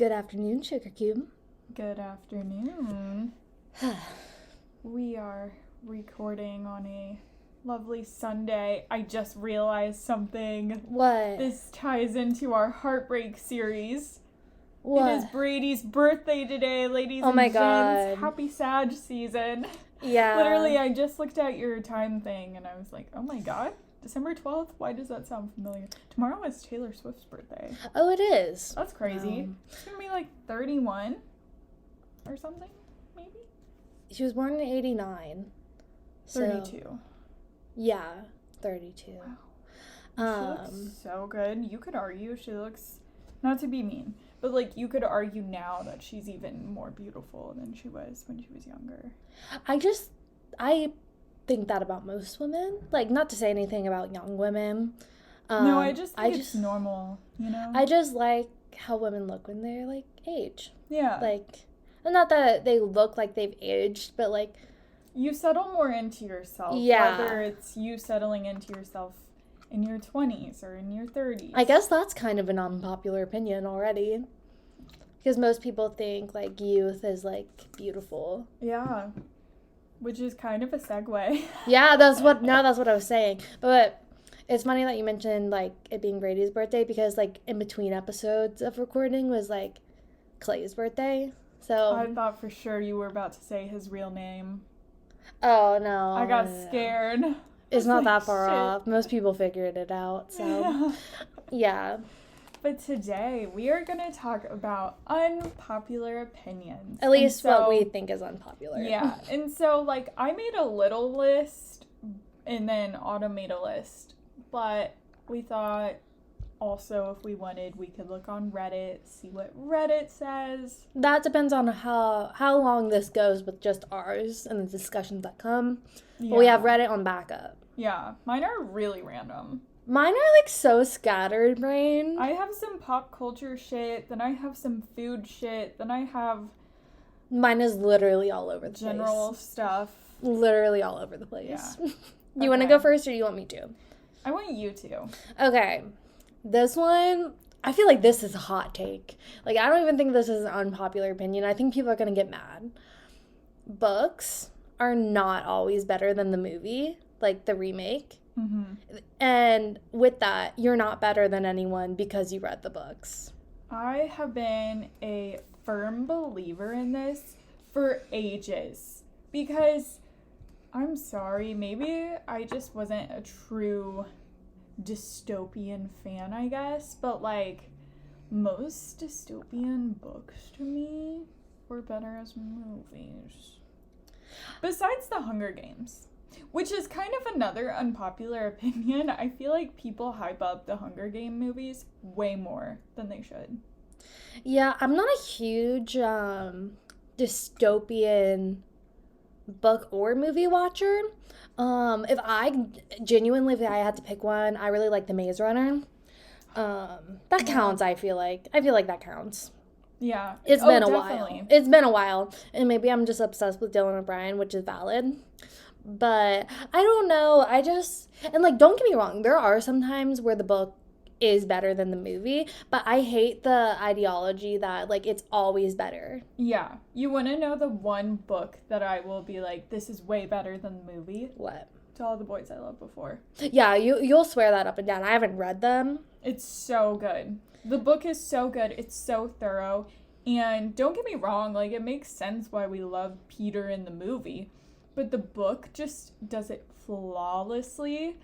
Good afternoon, Sugarcube. Good afternoon. We are recording on a lovely Sunday. I just realized something. What? This ties into our heartbreak series. What? It is Brady's birthday today, ladies Oh and my gents. God. Happy Sag season. Yeah. Literally, I just looked at your time thing and I was like, oh my God, December 12th? Why does that sound familiar? Tomorrow is Taylor Swift's birthday. Oh, it is. That's crazy. It's gonna be like 31 or something, maybe? She was born in 89. 32. Yeah, 32. Wow. She looks so good. You could argue she looks, not to be mean, but like you could argue now that she's even more beautiful than she was when she was younger. I think that about most women. Like, not to say anything about young women. No, I just think it's normal, you know? I just like how women look when they're, like, age. Yeah. Like, not that they look like they've aged, but, like... You settle more into yourself. Yeah. Whether it's you settling into yourself in your 20s or in your 30s. I guess that's kind of an unpopular opinion already. Because most people think, like, youth is, like, beautiful. Yeah. Which is kind of a segue. Yeah, that's what I was saying. But it's funny that you mentioned, like, it being Brady's birthday because, like, in between episodes of recording was, like, Clay's birthday. So I thought for sure you were about to say his real name. Oh, no. I got scared. It's not that far shit. off. Most people figured it out, so yeah. But today we are going to talk about unpopular opinions. At least what we think is unpopular. Yeah. And so, like, I made a little list and then Autumn made a list. But we thought also if we wanted, we could look on Reddit, see what Reddit says. That depends on how long this goes with just ours and the discussions that come. Yeah. But we have Reddit on backup. Yeah. Mine are really random. Mine are, like, so scattered, brain. I have some pop culture shit, then I have some food shit, then I have... Mine is literally all over the place. General stuff. Literally all over the place. Yeah. You want to go first or you want me to? I want you to. Okay. This one, I feel like this is a hot take. Like, I don't even think this is an unpopular opinion. I think people are going to get mad. Books are not always better than the movie, like the remake. Mm-hmm. And with that, you're not better than anyone because you read the books. I have been a firm believer in this for ages because, I'm sorry, maybe I just wasn't a true dystopian fan, I guess, but like most dystopian books to me were better as movies. Besides The Hunger Games. Which is kind of another unpopular opinion. I feel like people hype up the Hunger Game movies way more than they should. Yeah, I'm not a huge dystopian book or movie watcher. If I had to pick one, I really like The Maze Runner. That counts, I feel like. I feel like that counts. Yeah. It's been a while. It's been a while. And maybe I'm just obsessed with Dylan O'Brien, which is valid. But I don't know. And like, don't get me wrong. There are some times where the book is better than the movie, but I hate the ideology that like it's always better. Yeah. You want to know the one book that I will be like, this is way better than the movie? What? To All the Boys I Loved Before. Yeah, you'll swear that up and down. I haven't read them. It's so good. The book is so good. It's so thorough. And don't get me wrong, like it makes sense why we love Peter in the movie. But the book just does it flawlessly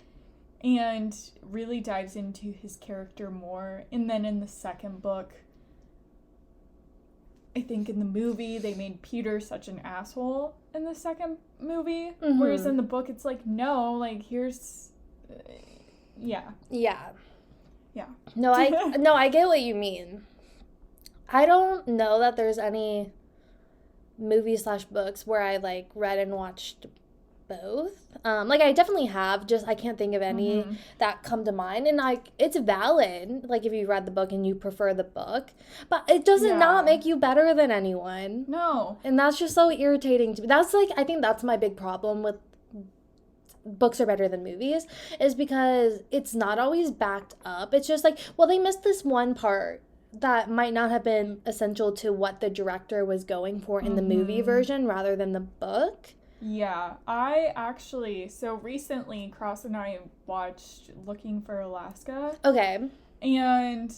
and really dives into his character more. And then in the second book, I think in the movie, they made Peter such an asshole in the second movie. Mm-hmm. Whereas in the book, it's like, no, like here's... yeah. Yeah. Yeah. No, I get what you mean. I don't know that there's any... movies/books where I like read and watched both. Like I definitely have, just I can't think of any that come to mind. And like it's valid, like if you read the book and you prefer the book, but it doesn't not make you better than anyone. No. And that's just so irritating to me. That's like I think that's my big problem with books are better than movies, is because it's not always backed up. It's just like, well, they missed this one part that might not have been essential to what the director was going for in the movie version rather than the book. Yeah, so recently Cross and I watched Looking for Alaska. Okay. And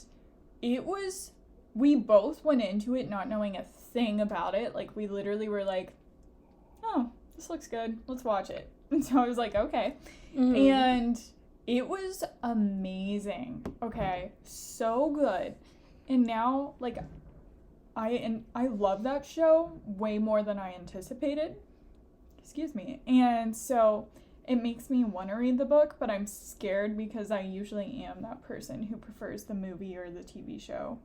we both went into it not knowing a thing about it. Like, we literally were like, oh, this looks good. Let's watch it. And so I was like, okay. Mm-hmm. And it was amazing. Okay. So good. And now, like, I love that show way more than I anticipated. Excuse me. And so it makes me want to read the book, but I'm scared because I usually am that person who prefers the movie or the TV show.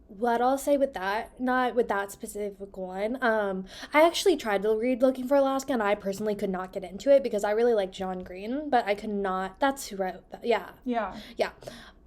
What I'll say with that, not with that specific one, I actually tried to read Looking for Alaska, and I personally could not get into it because I really like John Green, but I could not. That's who wrote that. Yeah. Yeah. Yeah.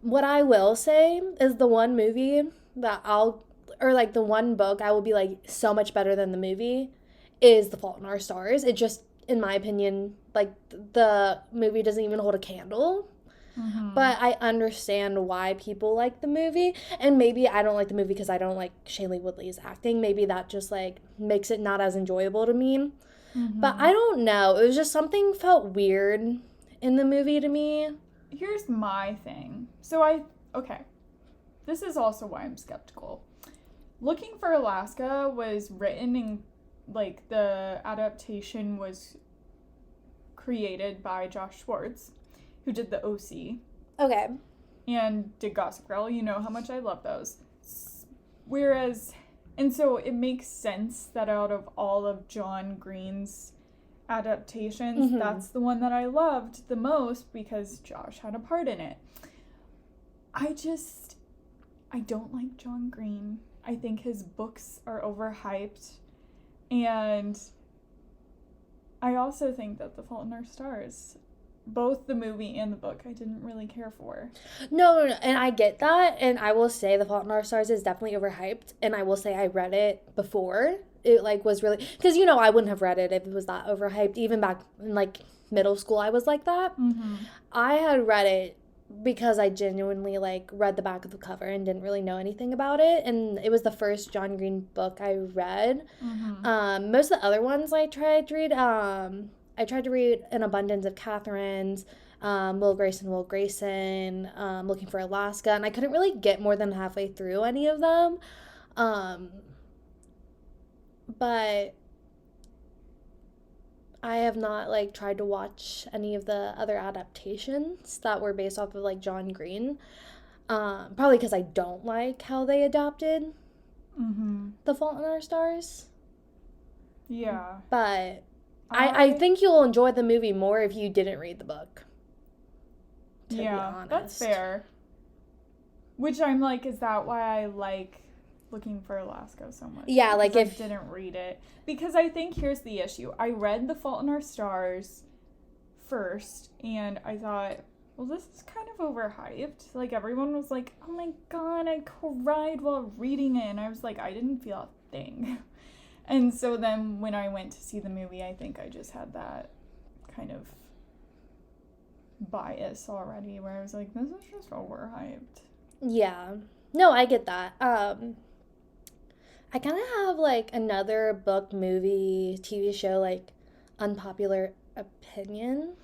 What I will say is the one movie that the one book I will be like so much better than the movie is The Fault in Our Stars. It just, in my opinion, like, the movie doesn't even hold a candle. Mm-hmm. But I understand why people like the movie. And maybe I don't like the movie because I don't like Shailene Woodley's acting. Maybe that just, like, makes it not as enjoyable to me. Mm-hmm. But I don't know. It was just something felt weird in the movie to me. Here's my thing. Okay. This is also why I'm skeptical. Looking for Alaska was written in, like, the adaptation was created by Josh Schwartz, who did the OC. Okay. And did Gossip Girl. You know how much I love those. And so it makes sense that out of all of John Green's adaptations, mm-hmm. that's the one that I loved the most because Josh had a part in it. I don't like John Green. I think his books are overhyped. And I also think that The Fault in Our Stars, both the movie and the book, I didn't really care for. No, and I get that, and I will say The Fault in Our Stars is definitely overhyped, and I will say I read it before it, like, was really, because, I wouldn't have read it if it was that overhyped. Even back in, like, middle school, I was like that. Mm-hmm. I had read it because I genuinely, like, read the back of the cover and didn't really know anything about it, and it was the first John Green book I read. Mm-hmm. Most of the other ones I tried to read, I tried to read An Abundance of Catherine's, Will Grayson, Looking for Alaska, and I couldn't really get more than halfway through any of them. But I have not, like, tried to watch any of the other adaptations that were based off of, like, John Green. Probably because I don't like how they adapted mm-hmm. The Fault in Our Stars. Yeah. But I think you'll enjoy the movie more if you didn't read the book. To be honest. That's fair. Which I'm like, is that why I like Looking for Alaska so much? Yeah, like, if I didn't read it. Because I think here's the issue. I read The Fault in Our Stars first, and I thought, well, this is kind of overhyped. Like, everyone was like, oh my god, I cried while reading it. And I was like, I didn't feel a thing. And so then when I went to see the movie, I think I just had that kind of bias already where I was like, this is just overhyped. Yeah. No, I get that. I kind of have, like, another book, movie, TV show, like, unpopular opinion.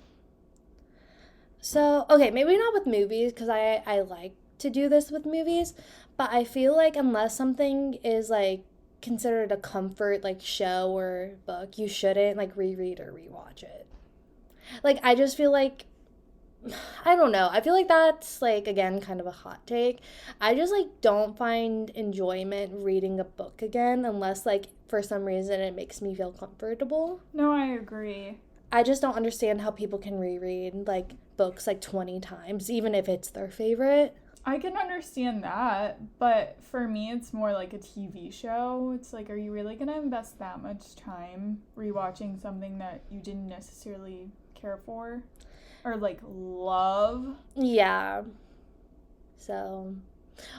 So, okay, maybe not with movies, because I like to do this with movies, but I feel like unless something is, like, considered a comfort, like, show or book, you shouldn't, like, reread or rewatch it. Like, I just feel like, I don't know. I feel like that's, like, again, kind of a hot take. I just, like, don't find enjoyment reading a book again unless, like, for some reason it makes me feel comfortable. No, I agree. I just don't understand how people can reread, like, books, like, 20 times, even if it's their favorite. I can understand that, but for me, it's more like a TV show. It's like, are you really going to invest that much time rewatching something that you didn't necessarily care for? Or, like, love. Yeah. So,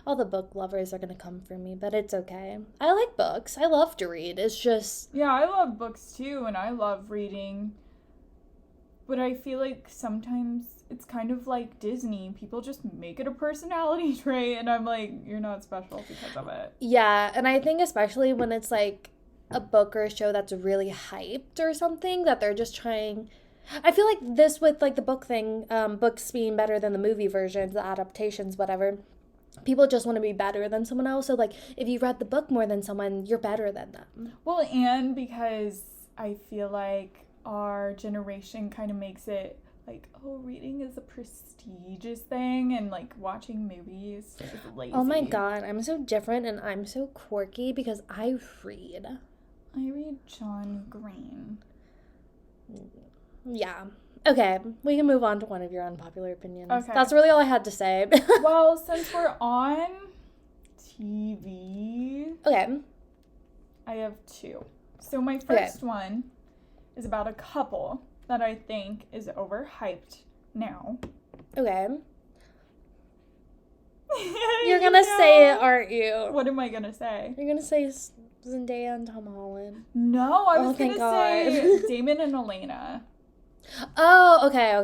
all the book lovers are going to come for me, but it's okay. I like books. I love to read. It's just... Yeah, I love books, too, and I love reading. But I feel like sometimes it's kind of like Disney. People just make it a personality trait, and I'm like, you're not special because of it. Yeah, and I think especially when it's like a book or a show that's really hyped or something, that they're just trying. I feel like this with like the book thing, books being better than the movie versions, the adaptations, whatever. People just want to be better than someone else. So like if you read the book more than someone, you're better than them. Well, and because I feel like our generation kind of makes it like, oh, reading is a prestigious thing, and like watching movies is lazy. Oh my god, I'm so different and I'm so quirky because I read. I read John Green. Yeah. Okay, we can move on to one of your unpopular opinions. Okay. That's really all I had to say. Well, since we're on TV, Okay. I have two. So my first one is about a couple that I think is overhyped now. Okay. You're gonna say it, aren't you? What am I gonna say? You're gonna say Zendaya and Tom Holland. No, I was thank gonna say Damon and Elena. Oh, okay. I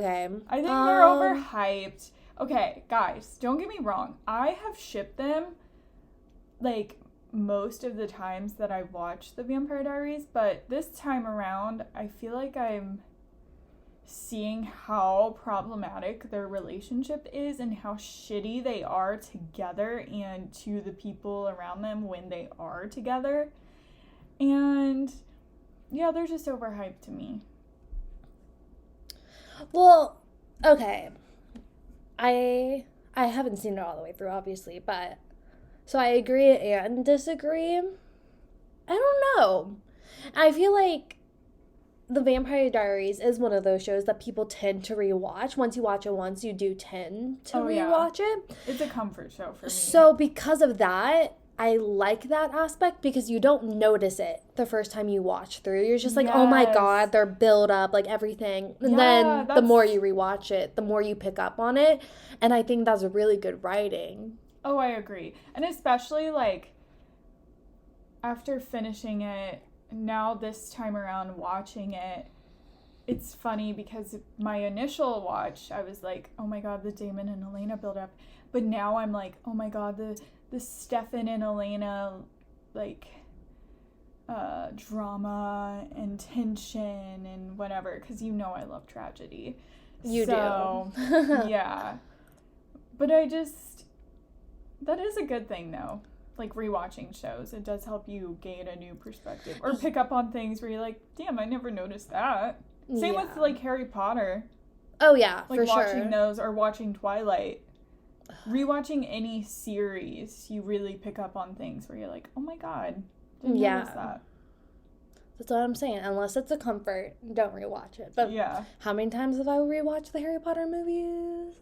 think they're overhyped. Okay, guys, don't get me wrong. I have shipped them, like, most of the times that I've watched The Vampire Diaries, but this time around, I feel like I'm seeing how problematic their relationship is and how shitty they are together and to the people around them when they are together. And, yeah, they're just overhyped to me. Well, okay. I haven't seen it all the way through, obviously, but so I agree and disagree. I don't know. I feel like The Vampire Diaries is one of those shows that people tend to rewatch. Once you watch it once, you do tend to rewatch it. It's a comfort show for me. So because of that, I like that aspect because you don't notice it the first time you watch through. You're just like, oh my god, they're build up, like everything. And then the more you rewatch it, the more you pick up on it. And I think that's really good writing. Oh, I agree. And especially like after finishing it, now this time around watching it, it's funny because my initial watch, I was like, oh my god, the Damon and Elena build up. But now I'm like, oh my god, the Stefan and Elena, like, drama and tension and whatever, because you know I love tragedy. You do. Yeah. But that is a good thing, though. Like, rewatching shows, it does help you gain a new perspective. Or pick up on things where you're like, damn, I never noticed that. Same with, like, Harry Potter. Oh, yeah, like, for sure. Like, watching those or watching Twilight. Rewatching any series, you really pick up on things where you're like, oh my god, didn't notice that. That's what I'm saying. Unless it's a comfort, don't rewatch it. But how many times have I rewatched the Harry Potter movies?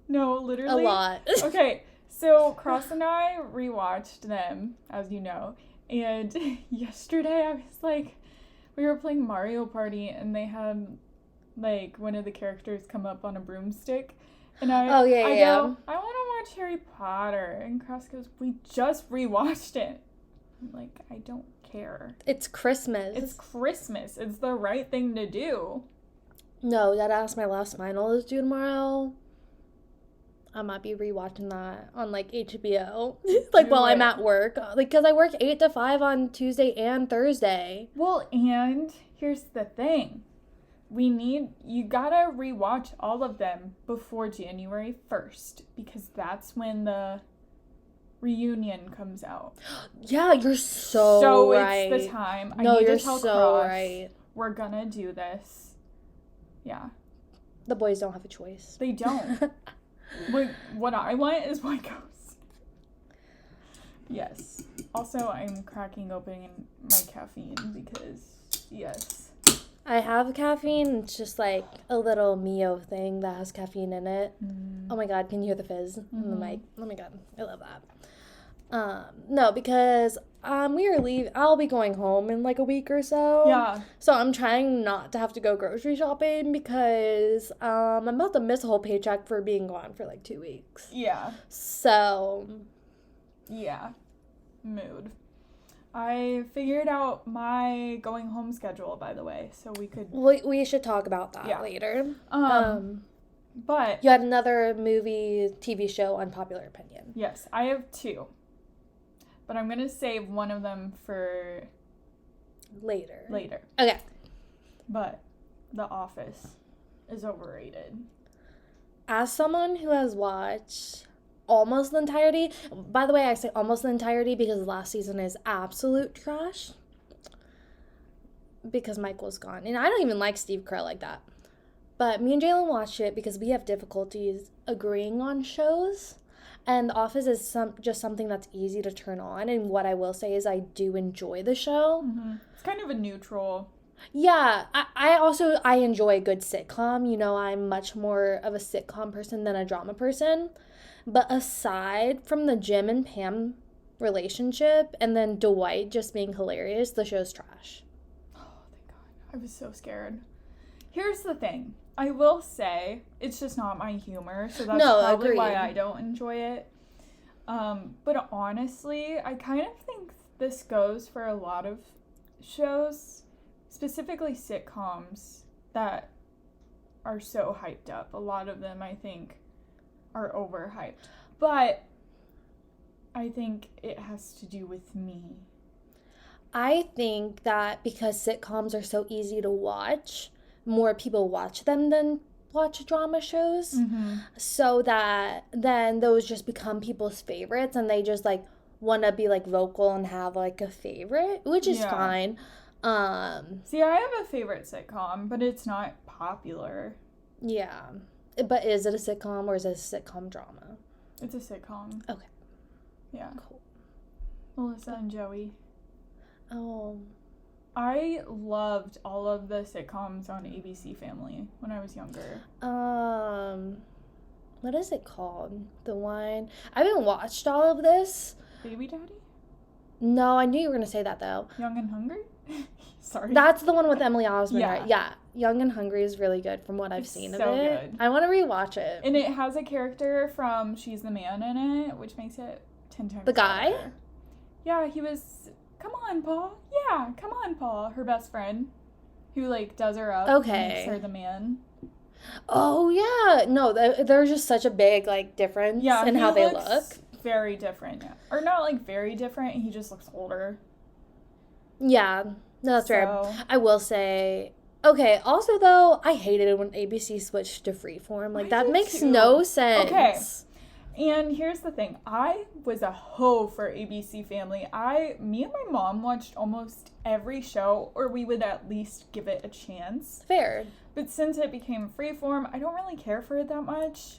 No, literally. A lot. Okay, so Cross and I rewatched them, as you know. And yesterday I was like, we were playing Mario Party and they had like one of the characters come up on a broomstick. And I go, I want to watch Harry Potter. And Cross goes, we just rewatched it. I'm like, I don't care. It's Christmas. It's Christmas. It's the right thing to do. No, that ass my last final is due tomorrow. I might be rewatching that on like HBO. Like while I'm at work. Like, because I work 8 to 5 on Tuesday and Thursday. Well, and here's the thing. You gotta rewatch all of them before January 1st because that's when the reunion comes out. Yeah, you're so right. So it's the time. No, I need you're to tell so Cross, right. We're gonna do this. Yeah. The boys don't have a choice. They don't. What I want is White Ghost. Yes. Also, I'm cracking open my caffeine because, yes. I have caffeine. It's just like a little Mio thing that has caffeine in it. Oh my god, can you hear the fizz in the mic? Oh my god, I love that. No, because I'll be going home in like a week or so. Yeah. So I'm trying not to have to go grocery shopping because I'm about to miss a whole paycheck for being gone for like 2 weeks. Yeah. So. Yeah. Mood. I figured out my going home schedule, by the way, so we could... We should talk about that later. But You had another movie, TV show, unpopular opinion. yes, I have 2. But I'm going to save one of them for Later. Okay. But The Office is overrated. As someone who has watched almost the entirety, by the way, I say almost the entirety because the last season is absolute trash. Because Michael's gone. And I don't even like Steve Carell like that. But me and Jalen watched it because we have difficulties agreeing on shows. And The Office is just something that's easy to turn on. And what I will say is I do enjoy the show. Mm-hmm. It's kind of a neutral. Yeah, I enjoy a good sitcom. You know, I'm much more of a sitcom person than a drama person. But aside from the Jim and Pam relationship and then Dwight just being hilarious, the show's trash. Oh, thank God. I was so scared. Here's the thing. I will say, it's just not my humor, so that's probably agreed. why I don't enjoy it. But honestly, I kind of think this goes for a lot of shows, specifically sitcoms, that are so hyped up. A lot of them, I think, are overhyped. But I think it has to do with me. I think that because sitcoms are so easy to watch, more people watch them than watch drama shows. Mm-hmm. So that then those just become people's favorites and they just like want to be like vocal and have like a favorite, which is fine. See, I have a favorite sitcom, but it's not popular. Yeah. But is it a sitcom or is it a sitcom drama? It's a sitcom. Okay. Yeah. Cool. Melissa and Joey. Oh. I loved all of the sitcoms on ABC Family when I was younger. What is it called? The one I haven't watched all of this. Baby Daddy? No, I knew you were gonna say that though. Young and Hungry? Sorry. That's the one with Emily Osment, Yeah. right? Yeah. Young and Hungry is really good from what I've seen so of it. Good. I want to rewatch it. And it has a character from She's the Man in it, which makes it 10 times The guy? better. Yeah, he was, come on, Paul. Yeah, come on, Paul. Her best friend who, like, does her up. Okay. And makes her the man. Oh, yeah. No, there's just such a big, like, difference in how they look. Very different. Yeah. Or not, like, very different. He just looks older. Yeah. No, that's fair. I will say... Okay, also, though, I hated it when ABC switched to Freeform. Like, that makes no sense. Okay. And here's the thing. I was a hoe for ABC Family. Me and my mom watched almost every show, or we would at least give it a chance. Fair. But since it became Freeform, I don't really care for it that much.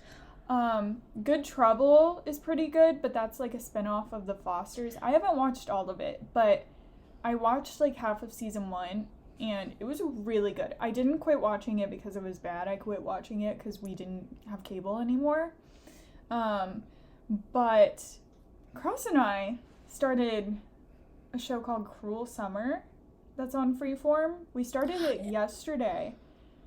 Good Trouble is pretty good, but that's like a spinoff of The Fosters. I haven't watched all of it, but I watched like half of season 1. And it was really good. I didn't quit watching it because it was bad. I quit watching it because we didn't have cable anymore. But Cross and I started a show called Cruel Summer that's on Freeform. We started it yesterday.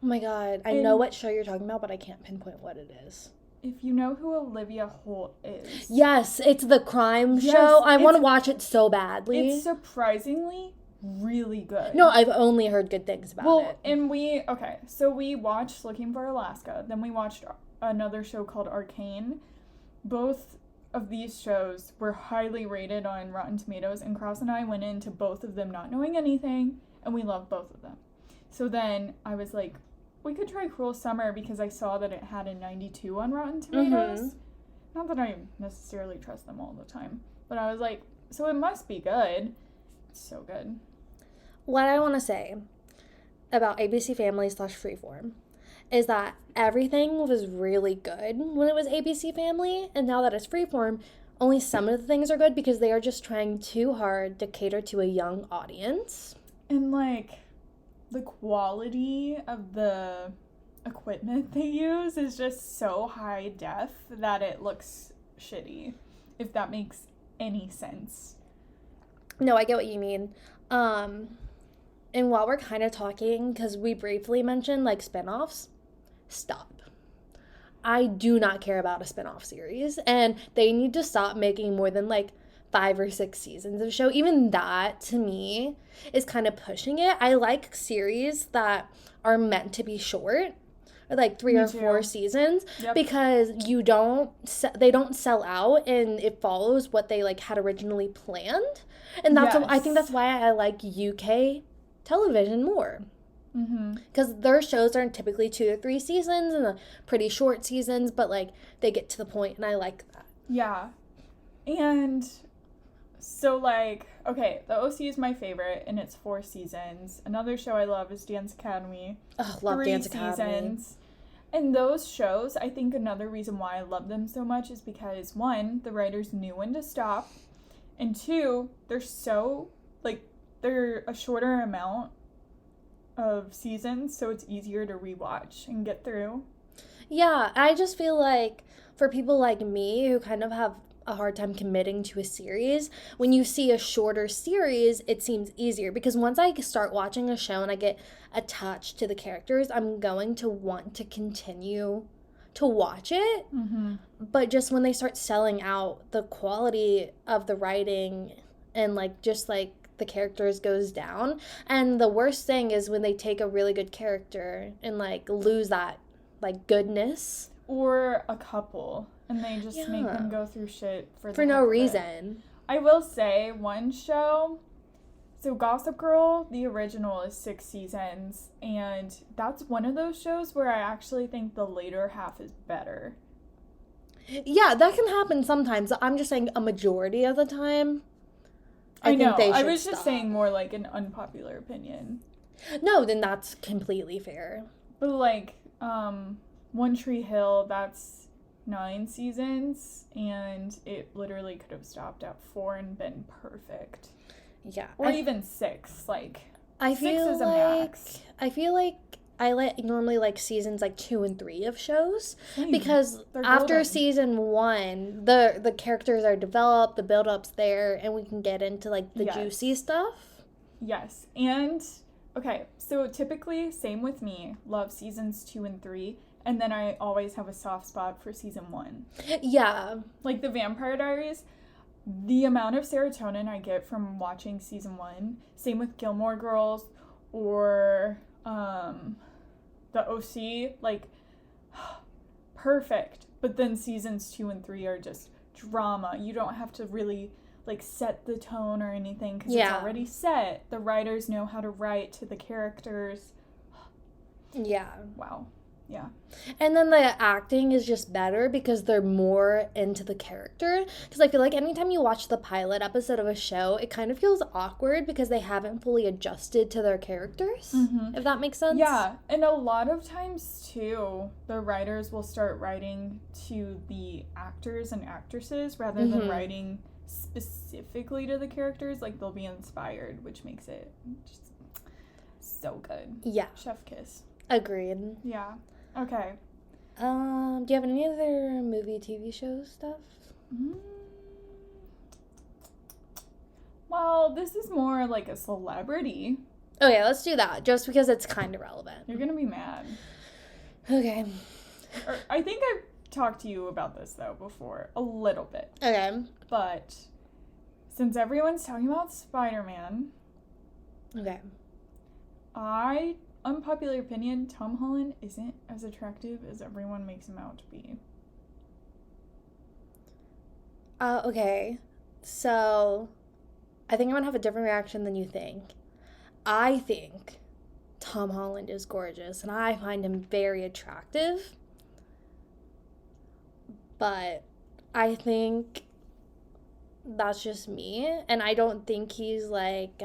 Oh my god. I know what show you're talking about, but I can't pinpoint what it is. If you know who Olivia Holt is. Yes, it's the crime show. I want to watch it so badly. It's surprisingly really good. No, I've only heard good things about it. And we watched Looking for Alaska. Then we watched another show called Arcane. Both of these shows were highly rated on Rotten Tomatoes, and Cross and I went into both of them not knowing anything, and we loved both of them. So then I was like, we could try Cruel Summer because I saw that it had a 92 on Rotten Tomatoes. Mm-hmm. Not that I necessarily trust them all the time, but I was like, so it must be good. It's so good. What I want to say about ABC Family / Freeform is that everything was really good when it was ABC Family, and now that it's Freeform, only some of the things are good because they are just trying too hard to cater to a young audience. And, like, the quality of the equipment they use is just so high def that it looks shitty, if that makes any sense. No, I get what you mean. And while we're kind of talking, because we briefly mentioned, like, spinoffs, stop. I do not care about a spinoff series, and they need to stop making more than, like, 5 or 6 seasons of show. Even that, to me, is kind of pushing it. I like series that are meant to be short, or like 3 Me or too. 4 seasons, Yep. because they don't sell out, and it follows what they like had originally planned. And I think that's why I like UK television more. Because their shows are typically 2 to 3 seasons and pretty short seasons, but like they get to the point, and I like that. Yeah. And so, like, okay, the OC is my favorite, and it's 4 seasons. Another show I love is Dance Academy. Oh, love 3 Dance Academy. seasons. And those shows, I think another reason why I love them so much is because, 1, the writers knew when to stop, and 2, they're so, like, they're a shorter amount of seasons, so it's easier to rewatch and get through. Yeah, I just feel like for people like me who kind of have a hard time committing to a series, when you see a shorter series, it seems easier, because once I start watching a show and I get attached to the characters, I'm going to want to continue to watch it. But just when they start selling out, the quality of the writing and like just like the characters goes down. And the worst thing is when they take a really good character and like lose that like goodness, or a couple, and they just make them go through shit for no heck of it. reason. I will say one show, so Gossip Girl, the original is 6 seasons, and that's one of those shows where I actually think the later half is better. Yeah, that can happen sometimes. I'm just saying a majority of the time, I know. think they should I was stop. just saying more like an unpopular opinion. No, then that's completely fair. But like, One Tree Hill, that's 9 seasons, and it literally could have stopped at 4 and been perfect. Yeah. Or even 6, like, I 6 feel is a like max. I feel like I normally like seasons like 2 and 3 of shows, Same. because They're after golden. season 1, the characters are developed, the build up's there, and we can get into like the juicy stuff. Yes. And okay, so typically, same with me, love seasons 2 and 3, and then I always have a soft spot for season 1. Yeah. Like the Vampire Diaries, the amount of serotonin I get from watching season 1, same with Gilmore Girls or the OC, like, perfect. But then seasons 2 and 3 are just drama. You don't have to really like set the tone or anything, because it's already set. The writers know how to write to the characters. Yeah. Wow. Yeah. And then the acting is just better because they're more into the character. Because I feel like anytime you watch the pilot episode of a show, it kind of feels awkward because they haven't fully adjusted to their characters, if that makes sense. Yeah, and a lot of times, too, the writers will start writing to the actors and actresses rather than writing specifically to the characters. Like, they'll be inspired, which makes it just so good. Yeah. Chef kiss. Agreed. Yeah. Okay. Do you have any other movie, TV show stuff? Well, this is more like a celebrity. Okay, let's do that, just because it's kind of relevant. You're gonna be mad. Okay. I think I've talked to you about this, though, before. A little bit. Okay. But since everyone's talking about Spider-Man, Okay. Unpopular opinion, Tom Holland isn't as attractive as everyone makes him out to be. Okay. So, I think I'm gonna have a different reaction than you think. I think Tom Holland is gorgeous, and I find him very attractive. But I think that's just me, and I don't think he's like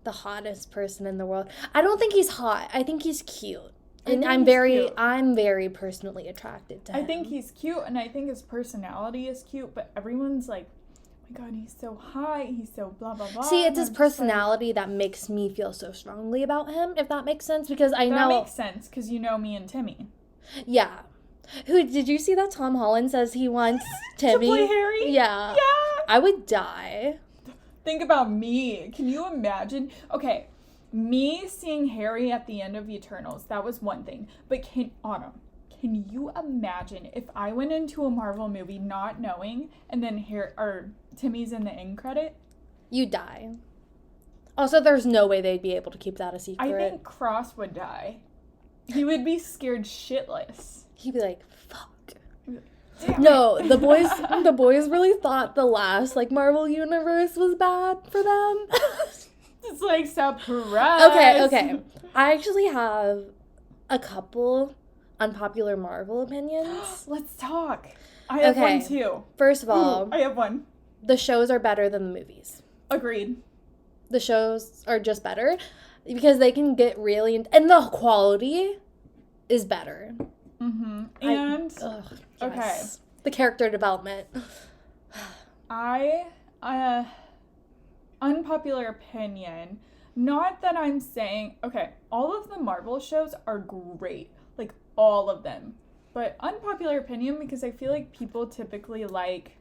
the hottest person in the world. I don't think he's hot. I think he's cute. And I'm very personally attracted to him. I think he's cute, and I think his personality is cute, but everyone's like, oh my god, he's so hot, he's so blah, blah, blah. See, it's his personality that makes me feel so strongly about him, if that makes sense, because I know... That makes sense, because you know me and Timmy. Yeah. Did you see that Tom Holland says he wants Timmy? To play Harry? Yeah. Yeah! I would die. Think about me. Can you imagine? Okay, me seeing Harry at the end of Eternals, that was one thing. But can you imagine if I went into a Marvel movie not knowing, and then Timmy's in the end credit? You die. Also, there's no way they'd be able to keep that a secret. I think Cross would die. He would be scared shitless. He'd be like, fuck. Damn No, it. the boys really thought the last, like, Marvel universe was bad for them. It's like, surprise. Okay. I actually have a couple unpopular Marvel opinions. Let's talk. I have one too. First of all, I have one. the shows are better than the movies. Agreed. The shows are just better because they can get really... and the quality is better. Mm-hmm. And, okay. The character development. Unpopular opinion. Not that I'm saying, okay, all of the Marvel shows are great. Like, all of them. But unpopular opinion because I feel like people typically like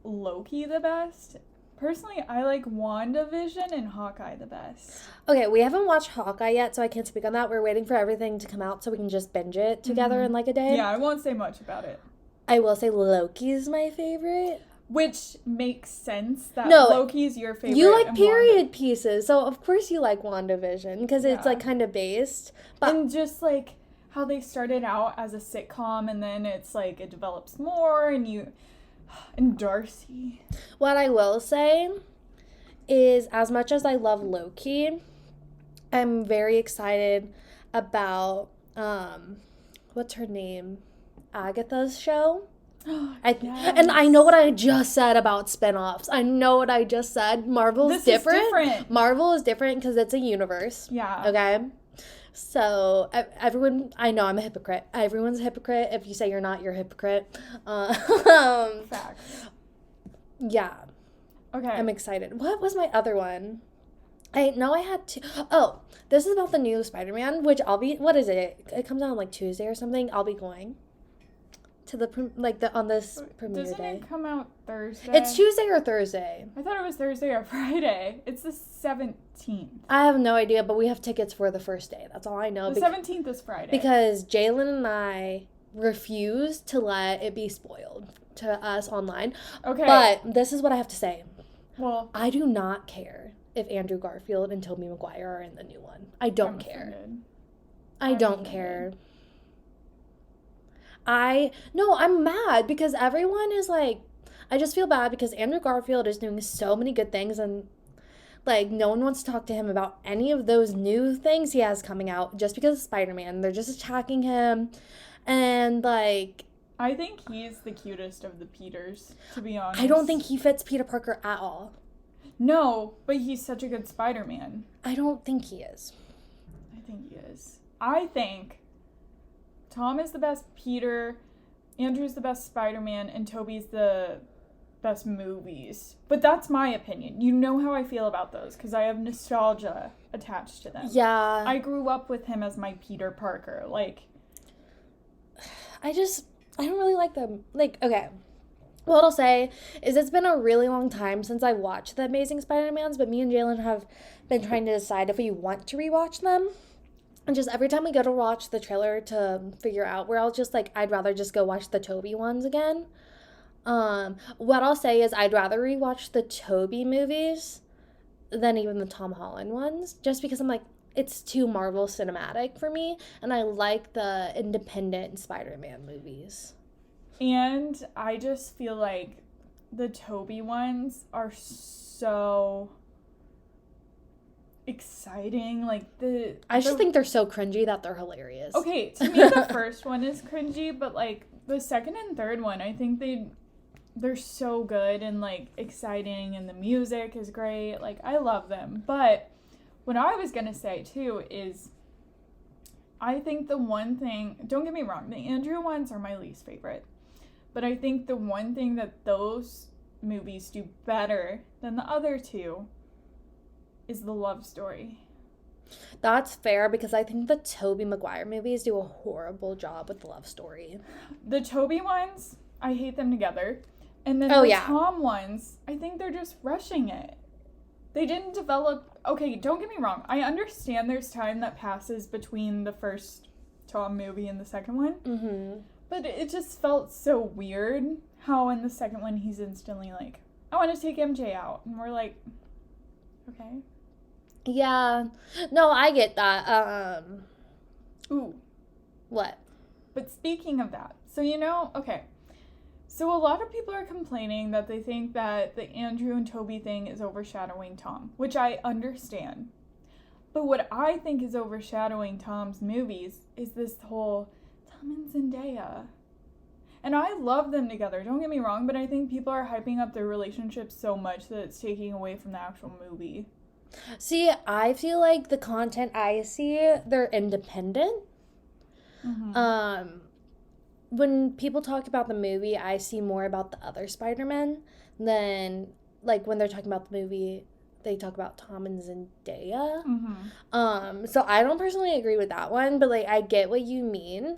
Loki the best. Personally, I like WandaVision and Hawkeye the best. Okay, we haven't watched Hawkeye yet, so I can't speak on that. We're waiting for everything to come out so we can just binge it together in like a day. Yeah, I won't say much about it. I will say Loki's my favorite. Which makes sense that Loki's your favorite. You like period pieces, so of course you like WandaVision because it's like kind of based. But and just like how they started out as a sitcom and then it's like it develops more and Darcy. What I will say is, as much as I love Loki, I'm very excited about what's her name? Agatha's show. Yes. And I know what I just said about spinoffs. I know what I just said. Marvel's different. Marvel is different because it's a universe. Yeah. Okay? So, everyone, I know I'm a hypocrite. Everyone's a hypocrite. If you say you're not, you're a hypocrite. Facts. Yeah. Okay. I'm excited. What was my other one? I know I had two. Oh, this is about the new Spider-Man, which I'll be, what is it? It comes out on like Tuesday or something. I'll be going to on this premiere Doesn't day. It come out Thursday? It's Tuesday or Thursday. I thought it was Thursday or Friday. It's the 17th. I have no idea, but we have tickets for the first day. That's all I know. The 17th is Friday. Because Jalen and I refuse to let it be spoiled to us online. Okay. But this is what I have to say. Well, I do not care if Andrew Garfield and Tobey Maguire are in the new one. I don't care. I don't care. I'm mad because everyone is like, I just feel bad because Andrew Garfield is doing so many good things and like no one wants to talk to him about any of those new things he has coming out just because of Spider-Man. They're just attacking him and like... I think he's the cutest of the Peters, to be honest. I don't think he fits Peter Parker at all. No, but he's such a good Spider-Man. I don't think he is. I think he is. I think Tom is the best Peter, Andrew's the best Spider-Man, and Tobey's the best movies. But that's my opinion. You know how I feel about those, because I have nostalgia attached to them. Yeah. I grew up with him as my Peter Parker. Like, I don't really like them. Like, okay. What I'll say is it's been a really long time since I watched The Amazing Spider-Mans, but me and Jalen have been trying to decide if we want to rewatch them. And just every time we go to watch the trailer to figure out, we're all just like, I'd rather just go watch the Tobey ones again. What I'll say is I'd rather rewatch the Tobey movies than even the Tom Holland ones, just because I'm like, it's too Marvel cinematic for me, and I like the independent Spider-Man movies. And I just feel like the Tobey ones are so exciting. Like I just think they're so cringy that they're hilarious. Okay, to me the first one is cringy, but like the second and third one, I think they're so good and like exciting, and the music is great. Like I love them. But what I was gonna say too is I think the one thing, don't get me wrong, the Andrew ones are my least favorite. But I think the one thing that those movies do better than the other two is the love story. That's fair, because I think the Tobey Maguire movies do a horrible job with the love story. The Tobey ones, I hate them together. And then Tom ones, I think they're just rushing it. They didn't develop... Okay, don't get me wrong. I understand there's time that passes between the first Tom movie and the second one. Mm-hmm. But it just felt so weird how in the second one he's instantly like, I want to take MJ out. And we're like, okay. Yeah. No, I get that. Ooh. What? But speaking of that, so okay. So a lot of people are complaining that they think that the Andrew and Toby thing is overshadowing Tom, which I understand. But what I think is overshadowing Tom's movies is this whole Tom and Zendaya. And I love them together, don't get me wrong, but I think people are hyping up their relationship so much that it's taking away from the actual movie. See, I feel like the content I see, they're independent. Mm-hmm. When people talk about the movie, I see more about the other Spider-Man than, like, when they're talking about the movie, they talk about Tom and Zendaya. Mm-hmm. So I don't personally agree with that one, but, like, I get what you mean.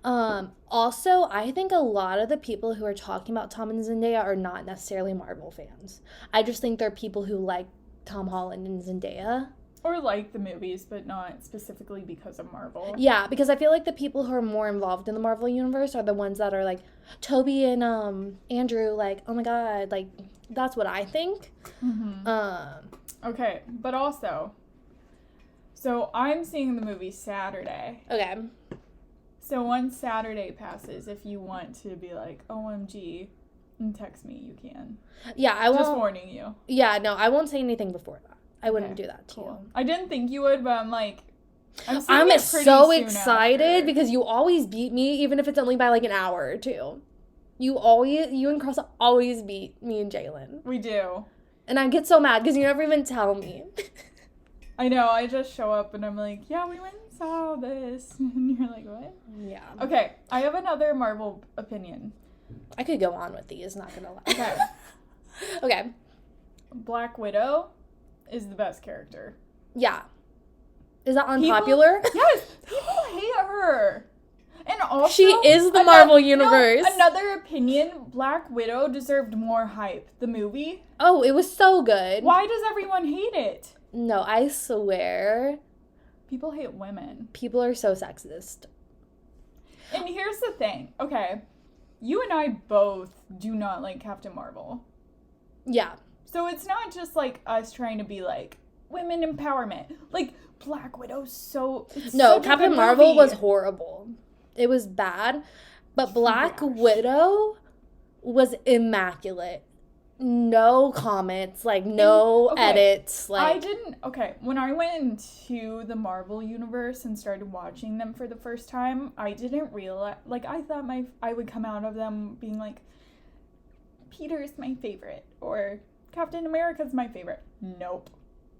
Also, I think a lot of the people who are talking about Tom and Zendaya are not necessarily Marvel fans. I just think they're people who like Tom Holland and Zendaya. Or like the movies, but not specifically because of Marvel. Yeah, because I feel like the people who are more involved in the Marvel universe are the ones that are like Toby and Andrew, like, oh my god, like that's what I think. Mm-hmm. Okay, but also, so I'm seeing the movie Saturday. Okay. So once Saturday passes, if you want to be like, OMG, and text me, you can. Yeah, I won't. Just warning you. Yeah, no, I won't say anything before that. I wouldn't do that to you. I didn't think you would, but I'm like, I'm so excited because you always beat me, even if it's only by like an hour or two. You and Carl always beat me and Jalen. We do. And I get so mad because you never even tell me. I know, I just show up and I'm like, yeah, we went and saw this. And you're like, what? Yeah. Okay, I have another Marvel opinion. I could go on with these, not gonna lie. Okay. Okay. Black Widow is the best character. Yeah. Is that unpopular? Yes, people hate her. And also, she is the Marvel universe. No, another opinion, Black Widow deserved more hype. The movie. Oh, it was so good. Why does everyone hate it? No, I swear. People hate women. People are so sexist. And here's the thing. Okay. You and I both do not like Captain Marvel. Yeah. So it's not just like us trying to be like women empowerment. Like Black Widow's so no, Captain Marvel was horrible. It was bad, but Black Widow was immaculate. No comments, like no edits. Like when I went into the Marvel universe and started watching them for the first time, I didn't realize, like I thought I would come out of them being like, Peter's my favorite or Captain America's my favorite. Nope.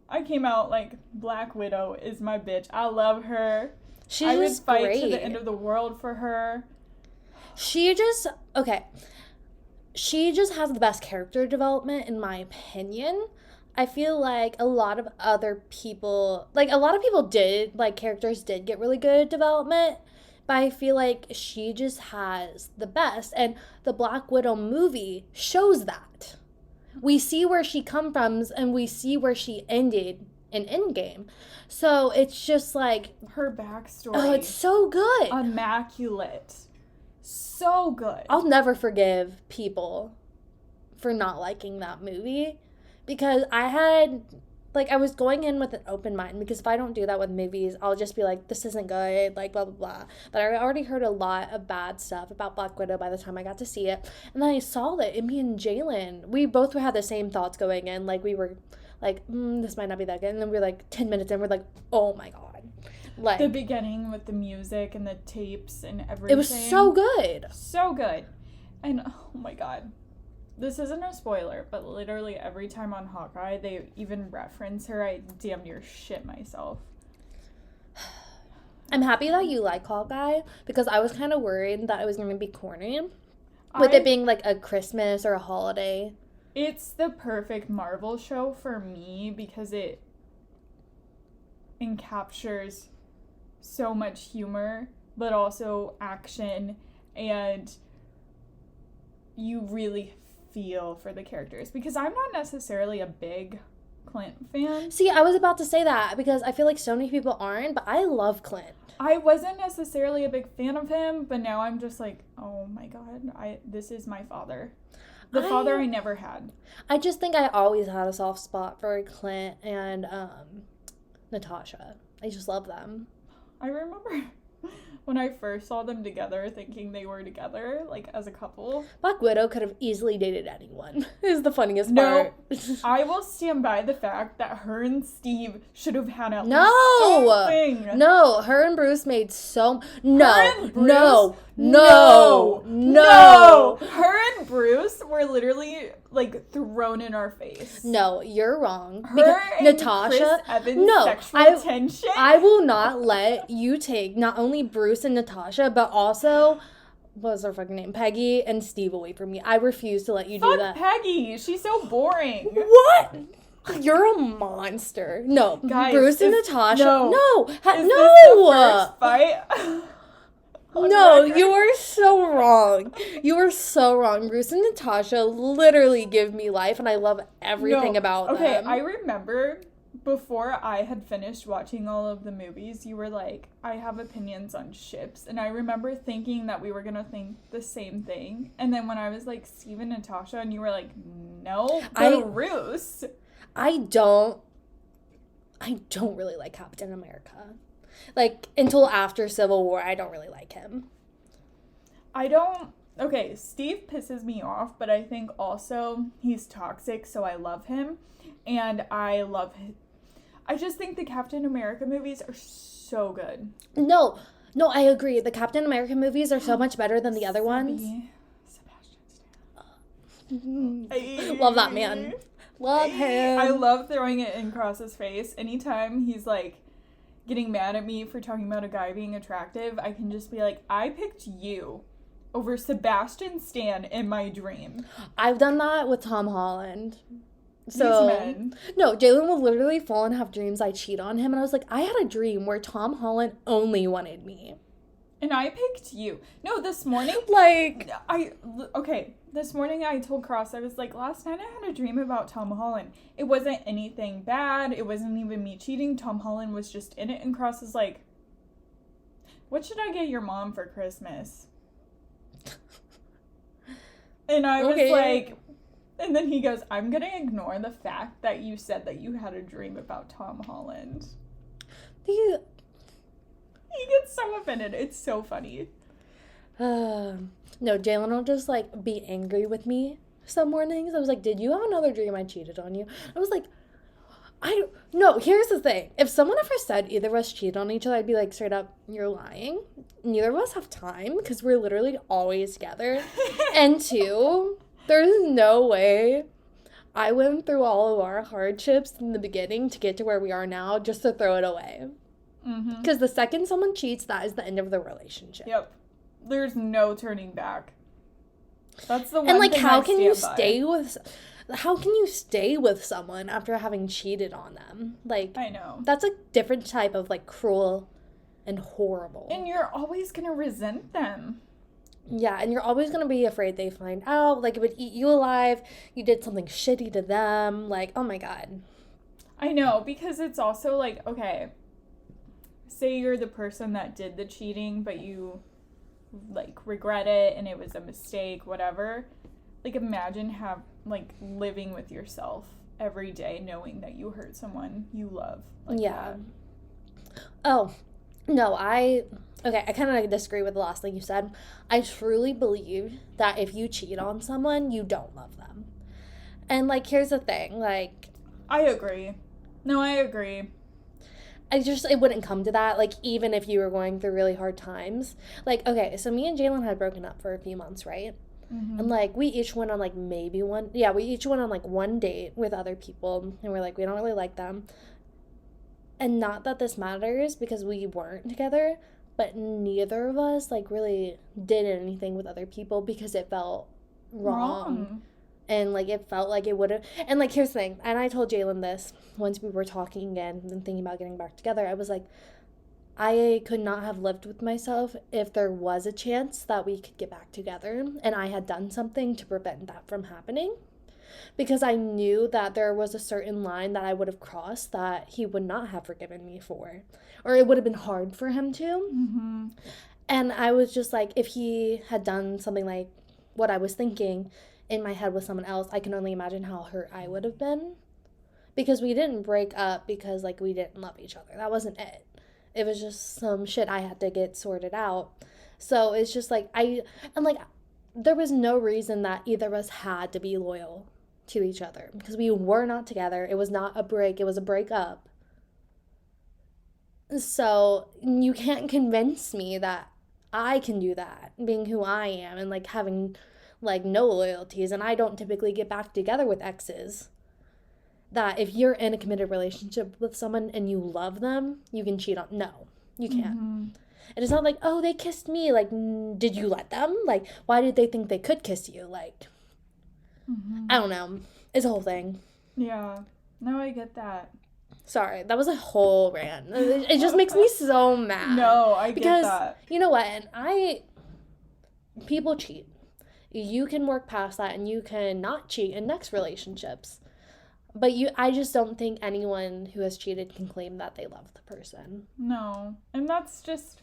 I came out like Black Widow is my bitch. I love her. I would fight to the end of the world for her. She just has the best character development in my opinion. I feel like a lot of people did, like characters did get really good development, but I feel like she just has the best, and the Black Widow movie shows that. We see where she come from and we see where she ended in Endgame. So it's just like her backstory. Oh, it's so good. Immaculate. So good. I'll never forgive people for not liking that movie because I was going in with an open mind, because if I don't do that with movies, I'll just be like, this isn't good, like blah, blah, blah. But I already heard a lot of bad stuff about Black Widow by the time I got to see it. And then I saw it, and me and Jalen, we both had the same thoughts going in. Like, we were like, this might not be that good. And then we're like 10 minutes in, we're like, oh my God. Like the beginning with the music and the tapes and everything. It was so good. So good. And oh my God. This isn't a spoiler, but literally every time on Hawkeye they even reference her, I damn near shit myself. I'm happy that you like Hawkeye, because I was kind of worried that it was going to be corny. With it being like a Christmas or a holiday. It's the perfect Marvel show for me because it encaptures so much humor, but also action, and you really feel for the characters, because I'm not necessarily a big Clint fan. See, I was about to say that because I feel like so many people aren't, but I love Clint. I wasn't necessarily a big fan of him, but now I'm just like, oh my God, this is my father. The father I never had. I just think I always had a soft spot for Clint and Natasha. I just love them. I remember when I first saw them together, thinking they were together, like, as a couple. Black Widow could have easily dated anyone. Is the funniest No, part. I will stand by the fact that her and Steve should have had at least No! something. No, her and Bruce made so... No, Her and Bruce? no. Her and Bruce were literally, like, thrown in our face. No, you're wrong. Her and Natasha... Chris Evans' No, sexual tension. I will not let you take not only Bruce and Natasha, but also... What was her fucking name? Peggy and Steve away from me. I refuse to let you do that. Peggy. She's so boring. What? You're a monster. No, Guys, Bruce and Natasha. No. No. Is this the first fight? No, you are so wrong. You are so wrong. Bruce and Natasha literally give me life, and I love everything about them. Okay, I remember before I had finished watching all of the movies, you were like, I have opinions on ships. And I remember thinking that we were going to think the same thing. And then when I was like, Steve and Natasha, and you were like, no, Bruce. I don't really like Captain America. Like, until after Civil War, I don't really like him. Okay, Steve pisses me off, but I think also he's toxic, so I love him. And I just think the Captain America movies are so good. No, I agree. The Captain America movies are so much better than the other ones. Sebastian Stan. Love that man. Love him. I love throwing it in Cross's face. Anytime he's like getting mad at me for talking about a guy being attractive, I can just be like, I picked you over Sebastian Stan in my dream. I've done that with Tom Holland. So, these men. No, Jalen will literally fall and have dreams I cheat on him. And I was like, I had a dream where Tom Holland only wanted me. And I picked you. No, this morning. This morning I told Cross, I was like, last night I had a dream about Tom Holland. It wasn't anything bad. It wasn't even me cheating. Tom Holland was just in it. And Cross is like, what should I get your mom for Christmas? And I was like, and then he goes, I'm going to ignore the fact that you said that you had a dream about Tom Holland. He gets so offended. It's so funny. No, Jalen will just, like, be angry with me some mornings. I was like, did you have another dream I cheated on you? I was like, no, here's the thing. If someone ever said either of us cheated on each other, I'd be like, straight up, you're lying. Neither of us have time because we're literally always together. And two, there's no way I went through all of our hardships in the beginning to get to where we are now just to throw it away. Because the second someone cheats, that is the end of the relationship. Yep. There's no turning back. That's the one and, like, thing how can you stay with someone after having cheated on them? Like, I know. That's a different type of, like, cruel and horrible. And you're always going to resent them. Yeah, and you're always going to be afraid they find out. Like, it would eat you alive. You did something shitty to them. Like, oh my God. I know, because it's also like, okay, say you're the person that did the cheating, but you, like, regret it and it was a mistake, whatever. Like, imagine living with yourself every day knowing that you hurt someone you love. Like that. Oh, no, I kind of disagree with the last thing you said. I truly believe that if you cheat on someone, you don't love them. And, like, here's the thing, like... I agree. No, I agree. It wouldn't come to that, like, even if you were going through really hard times. Like, okay, so me and Jalen had broken up for a few months, right? And, like, we each went on, like, one date with other people, and we're like, we don't really like them. And not that this matters, because we weren't together, but neither of us, like, really did anything with other people because it felt wrong. And, like, it felt like it would have... And, like, here's the thing. And I told Jalen this once we were talking again and thinking about getting back together. I was like, I could not have lived with myself if there was a chance that we could get back together and I had done something to prevent that from happening. Because I knew that there was a certain line that I would have crossed that he would not have forgiven me for. Or it would have been hard for him to. And I was just like, if he had done something like what I was thinking... in my head with someone else, I can only imagine how hurt I would have been. Because we didn't break up because, like, we didn't love each other. That wasn't it. It was just some shit I had to get sorted out. So it's just, like, there was no reason that either of us had to be loyal to each other. Because we were not together. It was not a break. It was a breakup. So you can't convince me that I can do that, being who I am and, like, having, like, no loyalties. And I don't typically get back together with exes. That if you're in a committed relationship with someone and you love them, you can cheat on. No, you can't. And it's not like, oh, they kissed me. Like, did you let them? Like, why did they think they could kiss you? Like, I don't know. It's a whole thing. Yeah. No, I get that. Sorry, that was a whole rant. It just makes me so mad. No, I get that. Because, you know what? And people cheat. You can work past that and you can not cheat in next relationships. But I just don't think anyone who has cheated can claim that they love the person. No. And that's just,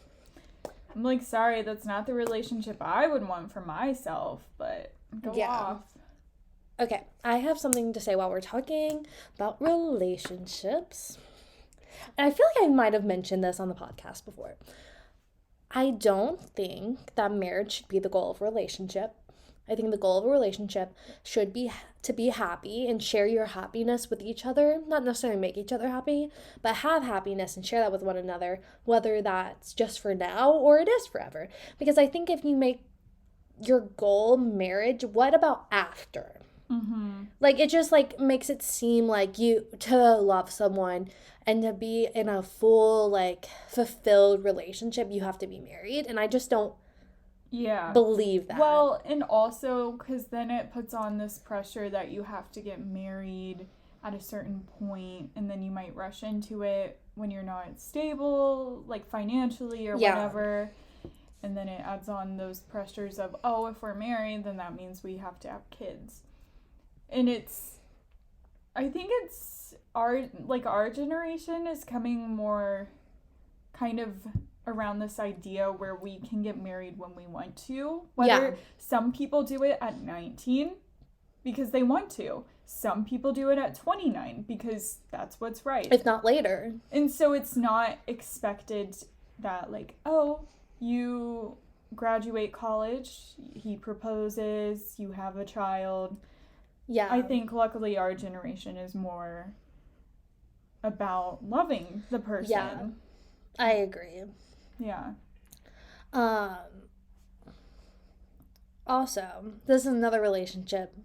I'm like, sorry, that's not the relationship I would want for myself, but go off. Okay, I have something to say while we're talking about relationships. And I feel like I might have mentioned this on the podcast before. I don't think that marriage should be the goal of a relationship. I think the goal of a relationship should be to be happy and share your happiness with each other. Not necessarily make each other happy, but have happiness and share that with one another, whether that's just for now or it is forever. Because I think if you make your goal marriage, what about after? Like, it just, like, makes it seem like to love someone and to be in a full, like, fulfilled relationship, you have to be married. And I just don't believe that. Well, and also because then it puts on this pressure that you have to get married at a certain point, and then you might rush into it when you're not stable, like financially or whatever. And then it adds on those pressures of, oh, if we're married, then that means we have to have kids. And I think it's our generation is coming more kind of around this idea where we can get married when we want to. Whether some people do it at 19 because they want to. Some people do it at 29 because that's what's right. If not later. And so it's not expected that, like, oh, you graduate college, he proposes, you have a child. Yeah. I think luckily our generation is more about loving the person. Yeah. I agree. Yeah. Also, this is another relationship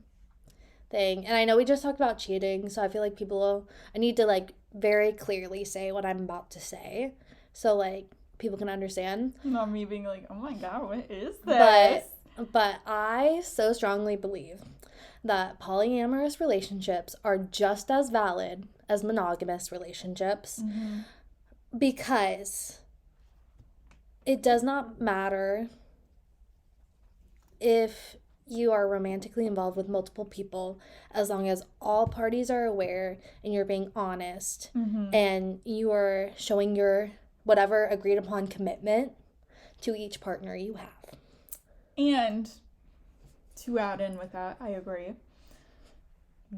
thing. And I know we just talked about cheating, so I feel like I need to, like, very clearly say what I'm about to say. So, like, people can understand. Not me being like, oh my God, what is this? But I so strongly believe that polyamorous relationships are just as valid as monogamous relationships because it does not matter if you are romantically involved with multiple people as long as all parties are aware and you're being honest and you are showing your whatever agreed upon commitment to each partner you have. And to add in with that, I agree.